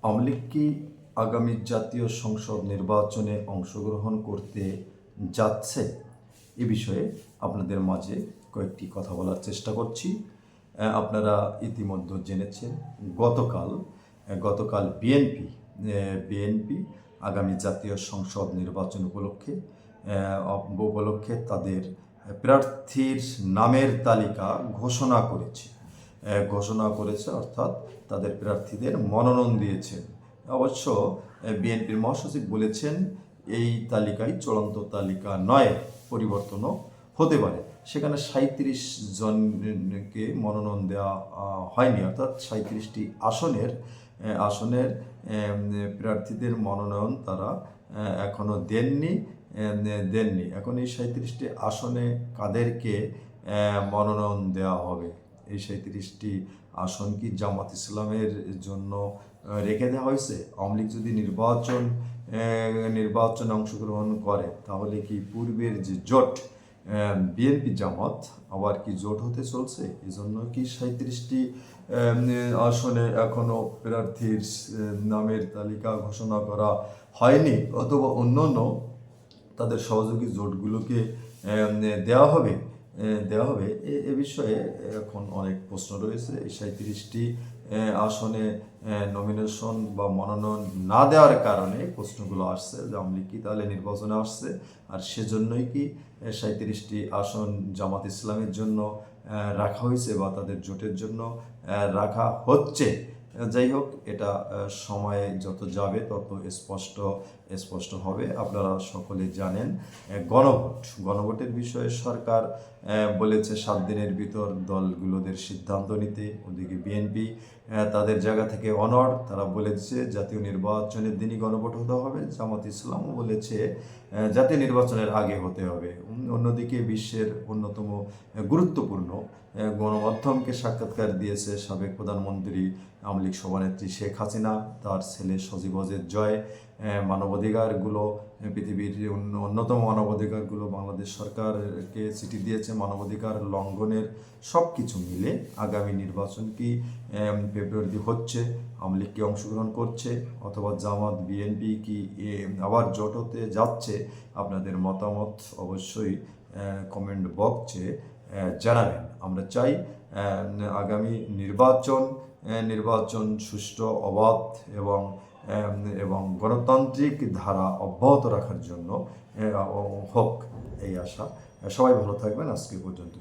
আওয়ামী লীগ কি আগামী জাতীয় সংসদ নির্বাচনে অংশগ্রহণ করতে যাচ্ছে এ বিষয়ে আপনাদের মাঝে কয়েকটি কথা বলার চেষ্টা করছি। আপনারা ইতিমধ্যে জেনেছেন গতকাল বিএনপি আগামী জাতীয় সংসদ নির্বাচন উপলক্ষে তাদের প্রার্থীর নামের তালিকা ঘোষণা করেছে, অর্থাৎ তাদের প্রার্থীদের মনোনয়ন দিয়েছেন। অবশ্য বিএনপির মহাসচিব বলেছেন এই তালিকায় চূড়ান্ত তালিকা নয়, পরিবর্তনও হতে পারে। সেখানে 37 জনকে মনোনয়ন দেওয়া হয়নি, অর্থাৎ 37টি আসনের প্রার্থীদের মনোনয়ন তারা এখনও দেননি। এখন এই 37টি আসনে কাদেরকে মনোনয়ন দেওয়া হবে? এই 37টি আসন কি জামাত ইসলামের জন্য রেখে দেওয়া হয়েছে? আওয়ামী লীগ যদি নির্বাচনে অংশগ্রহণ করে, তাহলে কি পূর্বের যে জোট বিএনপি জামাত আবার কি জোট হতে চলছে? এজন্য কি 37টি আসনে এখনো প্রার্থীর নামের তালিকা ঘোষণা করা হয়নি, অথবা অন্যান্য তাদের সহযোগী জোটগুলোকে দেওয়া হবে? এ বিষয়ে এখন অনেক প্রশ্ন রয়েছে। এই 37টি আসনে নমিনেশন বা মনোনয়ন না দেওয়ার কারণে প্রশ্নগুলো আসছে যে আওয়ামী লীগ কি তাহলে নির্বাচনে আসছে, আর সেজন্যই কি 37টি আসন জামাত ইসলামের জন্য রাখা হয়েছে বা তাদের জোটের জন্য রাখা হচ্ছে? যাই হোক, এটা সময়ে যত যাবে তত স্পষ্ট হবে। আপনারা সকলে জানেন গণভোটের বিষয়ে সরকার বলেছে 7 দিনের ভিতর দলগুলোদের সিদ্ধান্ত নিতে। ওদিকে বিএনপি তাদের জায়গা থেকে অনড়, তারা বলেছে জাতীয় নির্বাচনের দিনই গণভোট হতে হবে। জামাত ইসলামও বলেছে জাতীয় নির্বাচনের আগে হতে হবে। অন্যদিকে বিশ্বের অন্যতম গুরুত্বপূর্ণ গণমাধ্যমকে সাক্ষাৎকার দিয়েছে সাবেক প্রধানমন্ত্রী আওয়ামী লীগ সভানেত্রী শেখ হাসিনা। তার ছেলে সজীব ওয়াজেদ জয় মানবাধিকারগুলো, পৃথিবীর অন্যতম মানবাধিকারগুলো বাংলাদেশ সরকারকে চিঠি দিয়েছে। মানবাধিকার লঙ্ঘনের সব কিছু মিলে আগামী নির্বাচন কি ফেব্রুয়ারিতে হচ্ছে, আওয়ামী লীগ কি অংশগ্রহণ করছে, অথবা জামাত বিএনপি কি আবার জোট হতে যাচ্ছে? আপনাদের মতামত অবশ্যই কমেন্ট বক্সে জানাবেন। আমরা চাই আগামী নির্বাচন সুষ্ঠু, অবাধ এবং গণতান্ত্রিক ধারা অব্যাহত রাখার জন্য হোক, এই আশা। সবাই ভালো থাকবেন। আজকে পর্যন্ত।